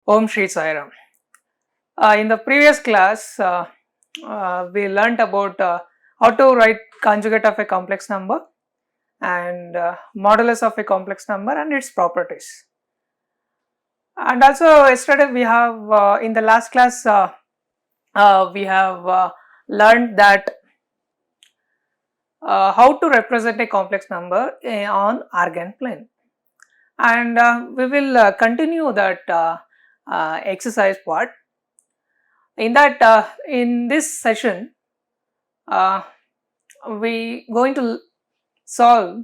Om Shri Sai Ram. In the previous class, we learnt about how to write conjugate of a complex number and modulus of a complex number and its properties. And also yesterday we have in the last class we have learned that how to represent a complex number on Argand plane, and we will continue that exercise part. In that in this session we going to solve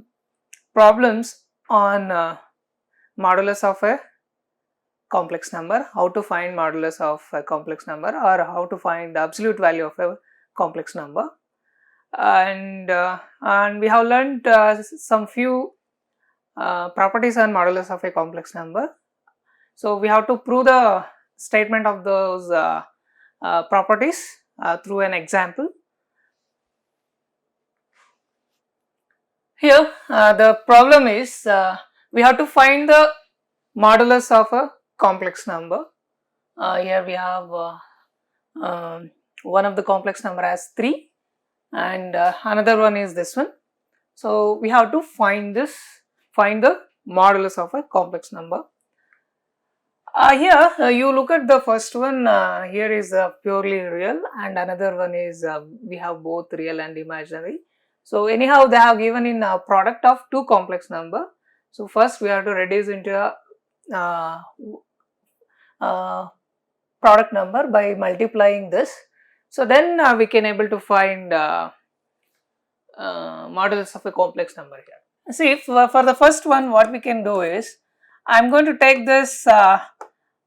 problems on modulus of a complex number, how to find modulus of a complex number, or how to find the absolute value of a complex number, and we have learned some few properties on modulus of a complex number. So we have to prove the statement of those properties through an example. Here the problem is we have to find the modulus of a complex number. Here we have one of the complex number as 3 and another one is this one. So we have to find the modulus of a complex number. Here you look at the first one, here is purely real and another one is we have both real and imaginary. So anyhow they have given in a product of two complex number. So first we have to reduce into a product number by multiplying this. So then we can able to find modulus of a complex number here. See, for the first one what we can do is, I am going to take this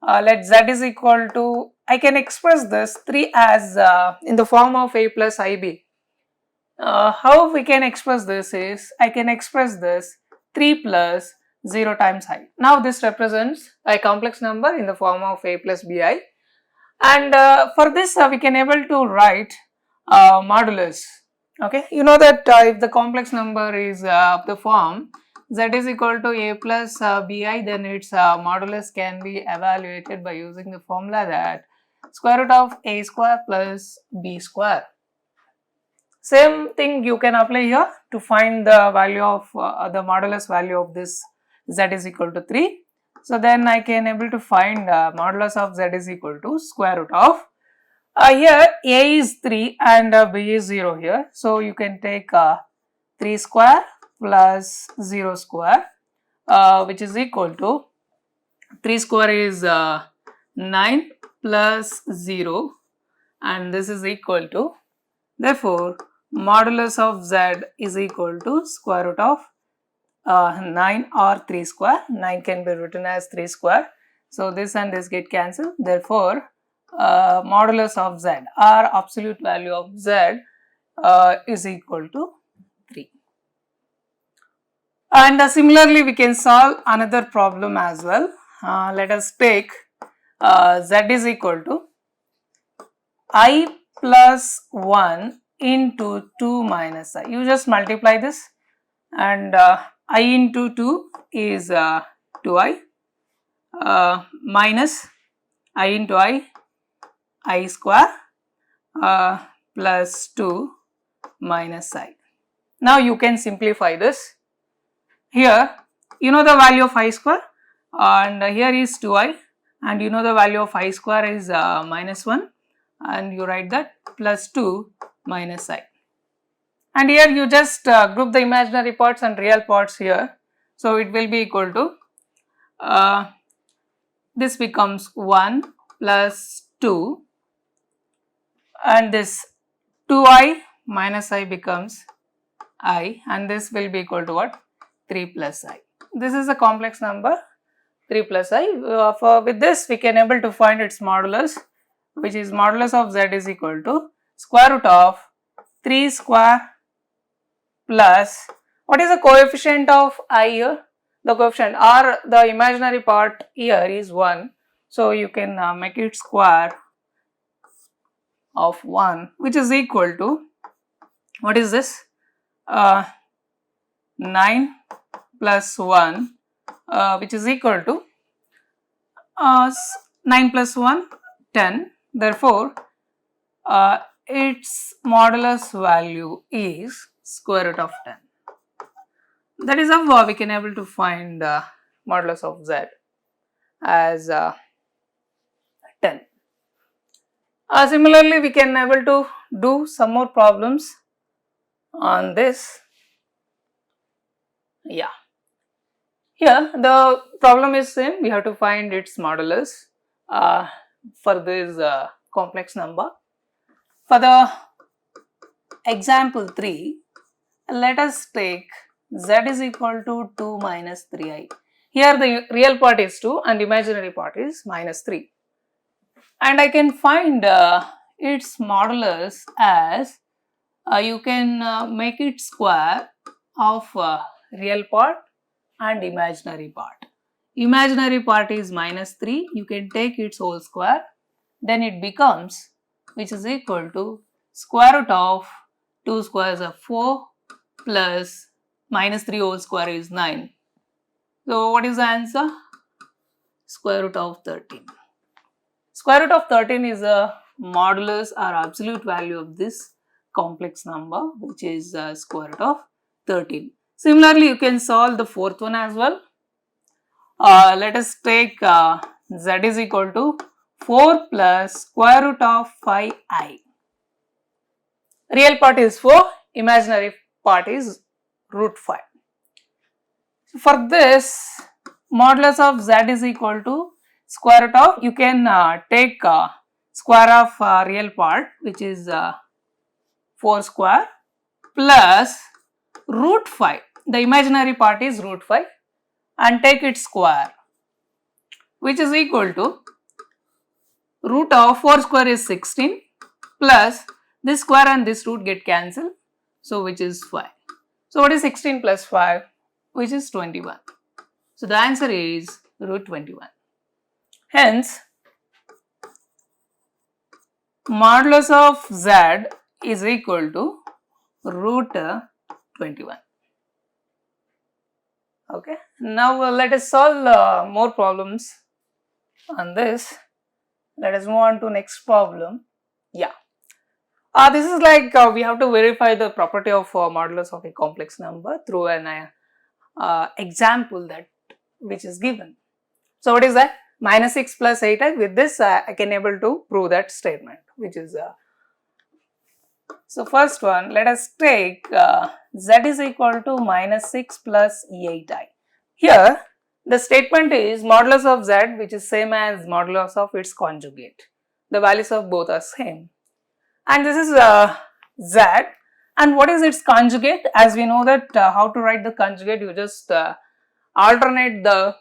let z is equal to, I can express this 3 as in the form of a plus ib. How we can express this is, I can express this 3 plus 0 times I. Now this represents a complex number in the form of a plus bi, and for this we can able to write modulus. Okay, you know that if the complex number is of the form z is equal to a plus bi, then its modulus can be evaluated by using the formula that square root of a square plus b square. Same thing you can apply here to find the value of the modulus value of this z is equal to 3. So then I can able to find modulus of z is equal to square root of here a is 3 and b is 0 here. So you can take 3 square plus 0 square which is equal to 3 square is 9 plus 0 and this is equal to, therefore modulus of z is equal to square root of 9 or 3 square. 9 can be written as 3 square. So this and this get cancelled, therefore modulus of z or absolute value of z is equal to 3. And similarly we can solve another problem as well. Let us take z is equal to I plus 1 into 2 minus I. You just multiply this, and I into 2 is 2i minus I into I square plus 2 minus I. Now you can simplify this. Here you know the value of I square and here is 2i, and you know the value of I square is minus 1, and you write that plus 2 minus I. And here you just group the imaginary parts and real parts here. So it will be equal to this becomes 1 plus 2 and this 2i minus I becomes I, and this will be equal to what? 3 plus I. This is a complex number 3 plus I. With this we can able to find its modulus, which is modulus of z is equal to square root of 3 square plus, what is the coefficient of I here? The coefficient or the imaginary part here is 1. So you can make it square of 1, which is equal to, what is this? 9 plus 1 which is equal to 9 plus 1, 10. Therefore, its modulus value is square root of 10. That is how we can able to find modulus of z as 10. Similarly, we can able to do some more problems on this. Yeah. Here the problem is same. We have to find its modulus for this complex number. For the example 3, let us take z is equal to 2 minus 3i. Here the real part is 2 and imaginary part is minus 3. And I can find its modulus as you can make it square of real part and imaginary part. Imaginary part is minus 3, you can take its whole square, then it becomes, which is equal to square root of 2 squares of 4 plus minus 3 whole square is 9. So what is the answer? Square root of 13. Square root of 13 is a modulus or absolute value of this complex number, which is square root of 13. Similarly, you can solve the fourth one as well. Let us take z is equal to 4 plus square root of 5i. Real part is 4, imaginary part is root 5. For this, modulus of z is equal to square root of, you can take square of real part, which is 4 square, plus root 5. The imaginary part is root 5 and take its square, which is equal to root of 4 square is 16 plus this square and this root get cancelled, so which is 5. So what is 16 plus 5? Which is 21. So the answer is root 21. Hence, modulus of z is equal to root 21. Okay. Now let us solve more problems on this. Let us move on to next problem. Yeah. This is like we have to verify the property of modulus of a complex number through an example that which is given. So what is that? Minus 6 plus 8i. With this I can able to prove that statement, which is so first one, let us take z is equal to minus 6 plus 8i. Here the statement is modulus of z, which is same as modulus of its conjugate. The values of both are same. And this is z, and what is its conjugate? As we know that how to write the conjugate, you just alternate the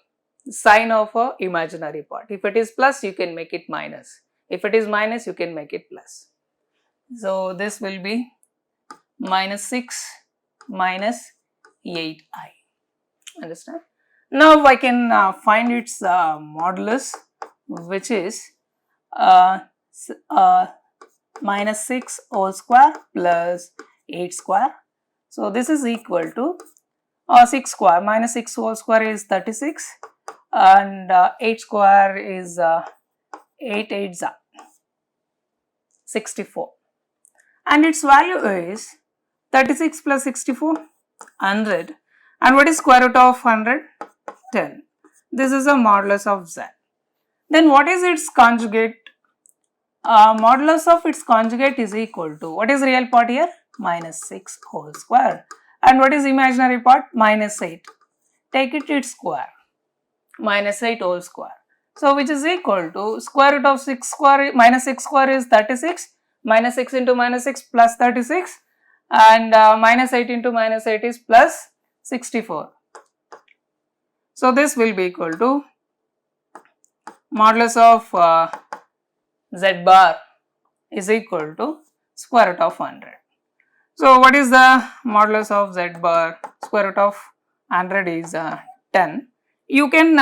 sign of a imaginary part. If it is plus, you can make it minus. If it is minus, you can make it plus. So this will be minus 6 minus 8i. Understand? Now I can find its modulus, which is minus 6 whole square plus 8 square. So this is equal to 6 square. Minus 6 whole square is 36 and 8 square is 8 8s are 64. And its value is 36 plus 64, 100. And what is square root of 100? 10. This is a modulus of z. Then what is its conjugate? Modulus of its conjugate is equal to, what is real part here? Minus 6 whole square. And what is imaginary part? Minus 8. Take it its square. Minus 8 whole square. So which is equal to square root of 6 square, minus 6 square is 36. Minus 6 into minus 6 plus 36. And minus 8 into minus 8 is plus 64. So this will be equal to modulus of z bar is equal to square root of 100. So what is the modulus of z bar? Square root of 100 is 10. You can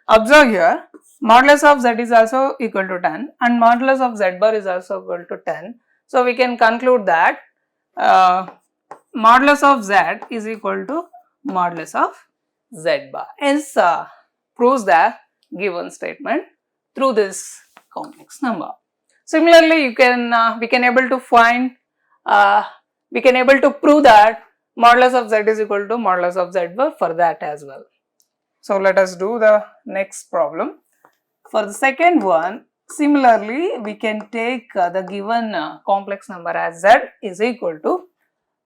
observe here, modulus of z is also equal to 10 and modulus of z bar is also equal to 10. So we can conclude that modulus of z is equal to modulus of z bar. Hence proves the given statement. through this complex number. Similarly, we can able to find we can able to prove that modulus of z is equal to modulus of z bar for that as well. So let us do the next problem. For the second one, similarly we can take the given complex number as z is equal to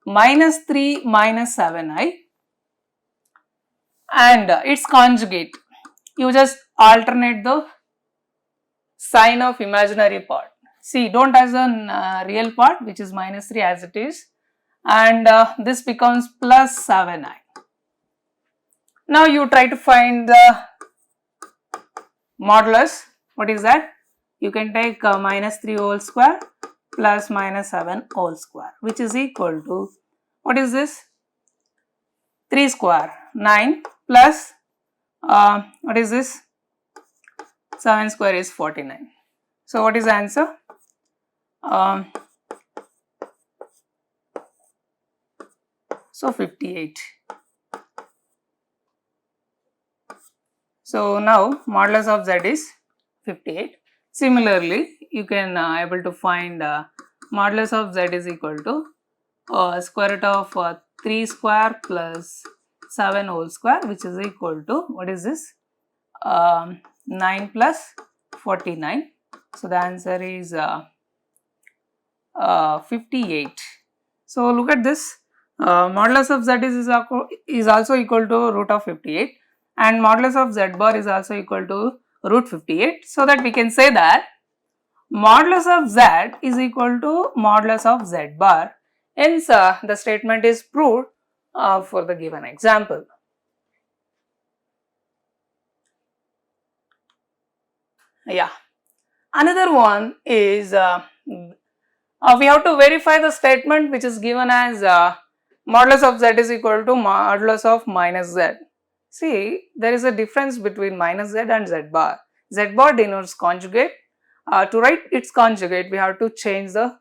minus 3 minus 7i and its conjugate. You just alternate the sign of imaginary part. See, don't as a real part which is minus 3 as it is, and this becomes plus 7i. Now you try to find the modulus. What is that? You can take minus 3 whole square plus minus 7 whole square, which is equal to, what is this? 3 square 9 plus what is this? 7 square is 49. So what is the answer? So 58. So now modulus of z is 58. Similarly, you can able to find modulus of z is equal to square root of 3 square plus 7 whole square, which is equal to, what is this? 9 plus 49. So the answer is 58. So look at this. Modulus of z is also equal to root of 58, and modulus of z bar is also equal to root 58. So that we can say that modulus of z is equal to modulus of z bar. Hence, the statement is proved for the given example. Yeah. Another one is we have to verify the statement which is given as modulus of z is equal to modulus of minus z. See, there is a difference between minus z and z bar. Z bar denotes conjugate. To write its conjugate, we have to change the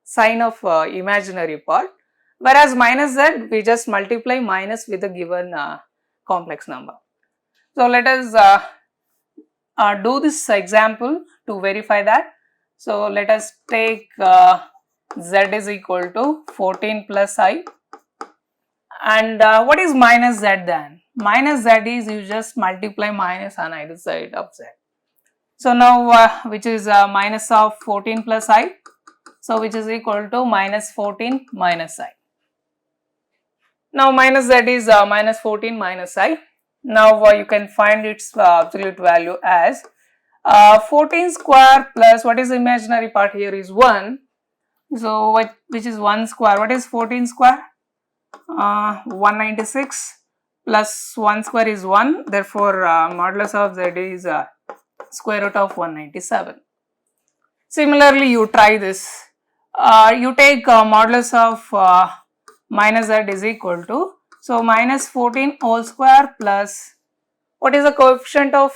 sign of imaginary part, whereas minus z, we just multiply minus with the given complex number. So let us do this example to verify that. So let us take z is equal to 14 plus I, and what is minus z then? Minus z is you just multiply minus on either side of z. So now which is minus of 14 plus I, so which is equal to minus 14 minus I. Now minus z is minus 14 minus I. Now you can find its absolute value as 14 square plus, what is the imaginary part here is 1. So which is 1 square. What is 14 square? 196 plus 1 square is 1. Therefore modulus of z is square root of 197. Similarly, you try this. You take modulus of minus z is equal to, so minus 14 whole square plus, what is the coefficient of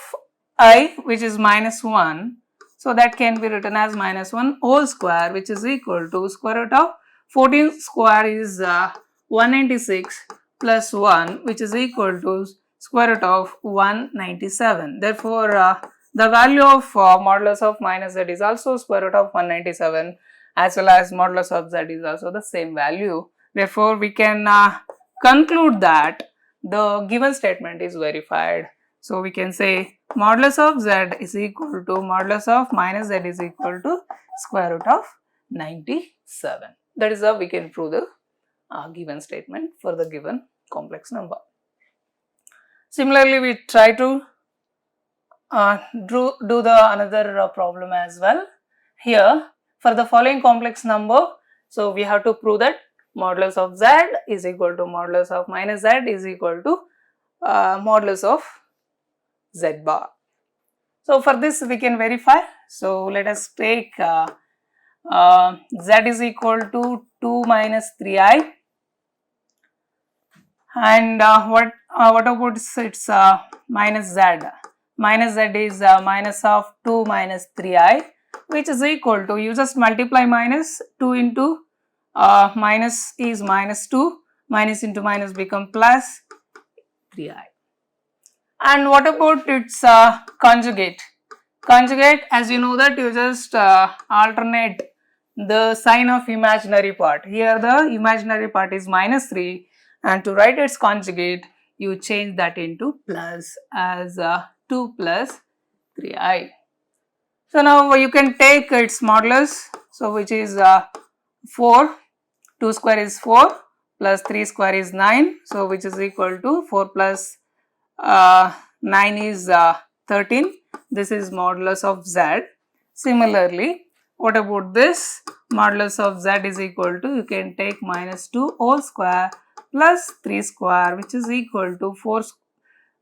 I, which is minus 1. So that can be written as minus 1 whole square, which is equal to square root of 14 square is 196 plus 1, which is equal to square root of 197. Therefore, the value of modulus of minus z is also square root of 197, as well as modulus of z is also the same value. Therefore, we can conclude that the given statement is verified. So we can say modulus of z is equal to modulus of minus z is equal to square root of 97. That is how we can prove the given statement for the given complex number. Similarly, we try to do the another problem as well. Here for the following complex number, so we have to prove that modulus of z is equal to modulus of minus z is equal to modulus of z bar. So for this we can verify. So let us take z is equal to 2 minus 3i, and what about its minus z? Minus z is minus of 2 minus 3i, which is equal to, you just multiply minus 2 into minus is minus 2, minus into minus become plus 3i. And what about its conjugate? Conjugate, as you know that you just alternate the sign of imaginary part. Here the imaginary part is minus 3, and to write its conjugate you change that into plus as 2 plus 3i. So now you can take its modulus, so which is 4, 2 square is 4 plus 3 square is 9, so which is equal to 4 plus 9 is 13. This is modulus of z. Similarly, what about this? Modulus of z is equal to, you can take minus 2 whole square plus 3 square, which is equal to 4.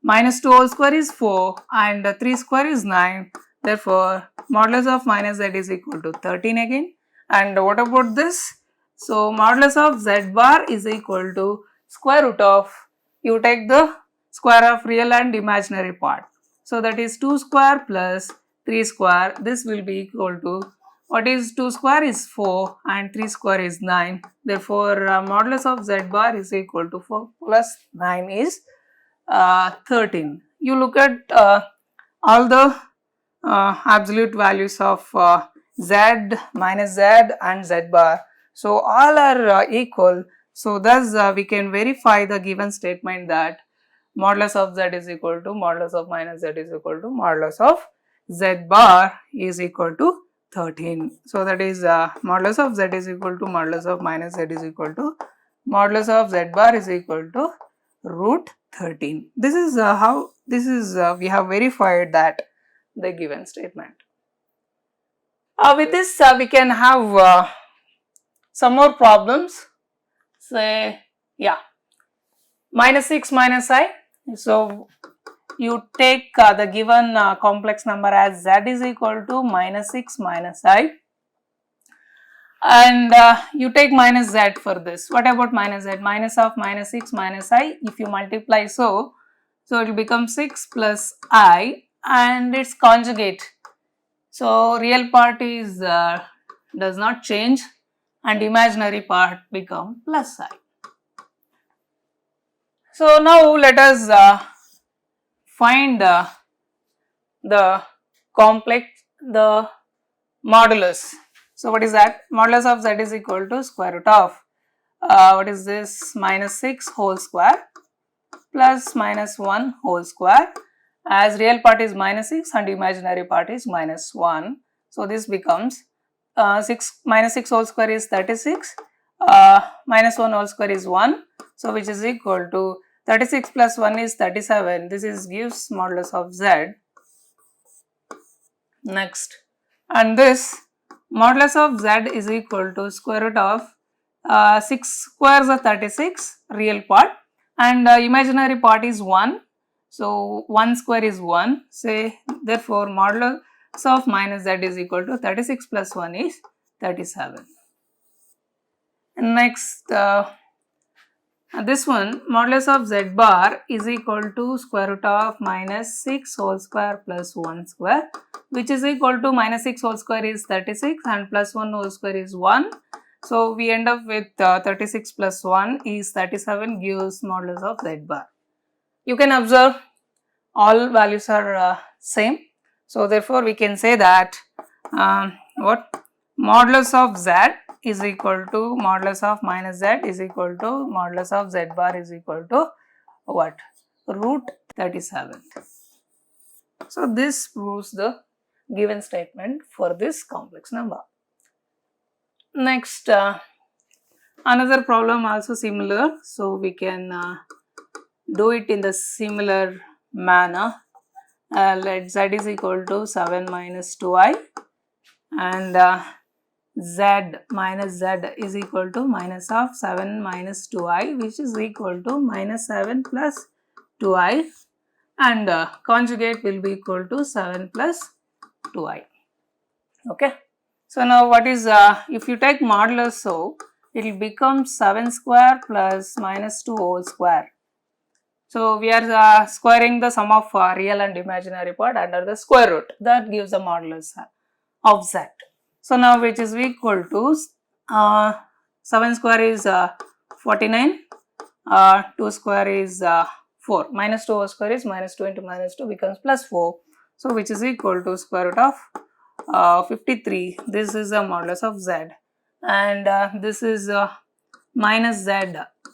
Minus 2 whole square is 4 and 3 square is 9. Therefore, modulus of minus z is equal to 13 again. And what about this? So, modulus of z bar is equal to square root of, you take the square of real and imaginary part. So, that is 2 square plus 3 square. This will be equal to, what is 2 square is 4 and 3 square is 9. Therefore, modulus of z bar is equal to 4 plus 9 is 13. You look at all the absolute values of z, minus z and z bar. So, all are equal. So, thus we can verify the given statement that modulus of z is equal to modulus of minus z is equal to modulus of z bar is equal to 13. So, that is modulus of z is equal to modulus of minus z is equal to modulus of z bar is equal to root 13. This is how we have verified that the given statement. With this we can have some more problems. Say minus 6 minus I. So you take the given complex number as z is equal to minus 6 minus I, and you take minus z for this. What about minus z? Minus of minus 6 minus I, if you multiply so it will become 6 plus I and its conjugate. So real part is does not change and imaginary part become plus I. So now let us find the complex, the modulus. So what is that? Modulus of z is equal to square root of what is this? Minus 6 whole square plus minus 1 whole square, as real part is minus 6 and imaginary part is minus 1. So this becomes 6 minus 6 whole square is 36, minus 1 whole square is 1, so which is equal to 36 plus 1 is 37. This is gives modulus of z. Next, and this modulus of z is equal to square root of 6 squares are 36 real part and imaginary part is 1. So 1 square is 1. Say therefore modulus of minus z is equal to 36 plus 1 is 37. Next, this one, modulus of z bar is equal to square root of minus 6 whole square plus 1 square, which is equal to minus 6 whole square is 36 and plus 1 whole square is 1. So we end up with 36 plus 1 is 37 gives modulus of z bar. You can observe all values are same. So therefore we can say that what modulus of z is equal to modulus of minus z is equal to modulus of z bar is equal to what? Root 37. So this proves the given statement for this complex number. Next, another problem also similar, so we can do it in the similar manner. Let z is equal to 7 minus 2i and z minus z is equal to minus of 7 minus 2i, which is equal to minus 7 plus 2i, and conjugate will be equal to 7 plus 2i. Okay. So now what is if you take modulus, so it will become 7 square plus minus 2 whole square. So we are squaring the sum of real and imaginary part under the square root, that gives the modulus of z. So now which is equal to 7 square is 49, 2 square is 4, minus 2 whole square is minus 2 into minus 2 becomes plus 4. So which is equal to square root of 53. This is the modulus of z, and this is minus z.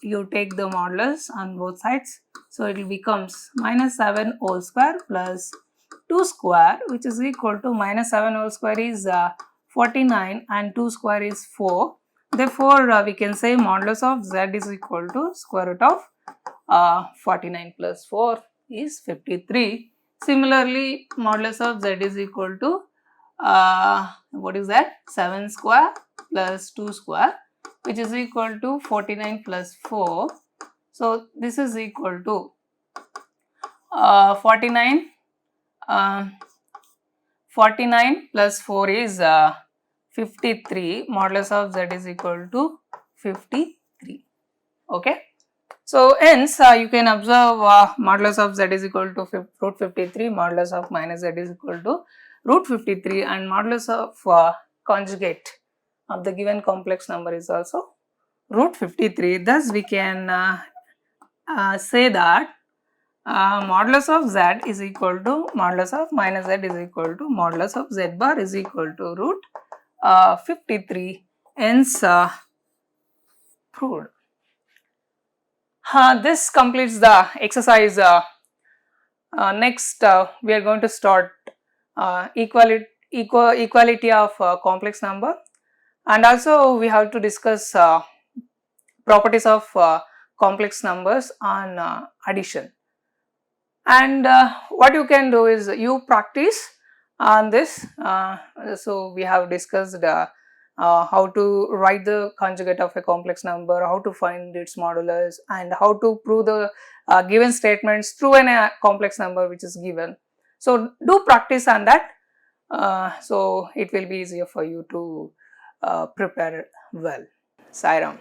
You take the modulus on both sides, so it becomes minus 7 whole square plus 2 square, which is equal to minus 7 whole square is 49 and 2 square is 4. Therefore, we can say modulus of z is equal to square root of 49 plus 4 is 53. Similarly, modulus of z is equal to what is that? 7 square plus 2 square, which is equal to 49 plus 4. So this is equal to 49 plus 4 is 53. Modulus of z is equal to 53. Okay. So hence you can observe modulus of z is equal to root 53, modulus of minus z is equal to root 53, and modulus of conjugate of the given complex number is also root 53. Thus we can say that modulus of z is equal to modulus of minus z is equal to modulus of z bar is equal to root 53, hence proved. This completes the exercise. Next we are going to start equality of complex number, and also we have to discuss properties of complex numbers on addition. And what you can do is you practice on this. So we have discussed how to write the conjugate of a complex number, how to find its modulus, and how to prove the given statements through a complex number which is given. So do practice on that, so it will be easier for you to prepare well. Sai Ram.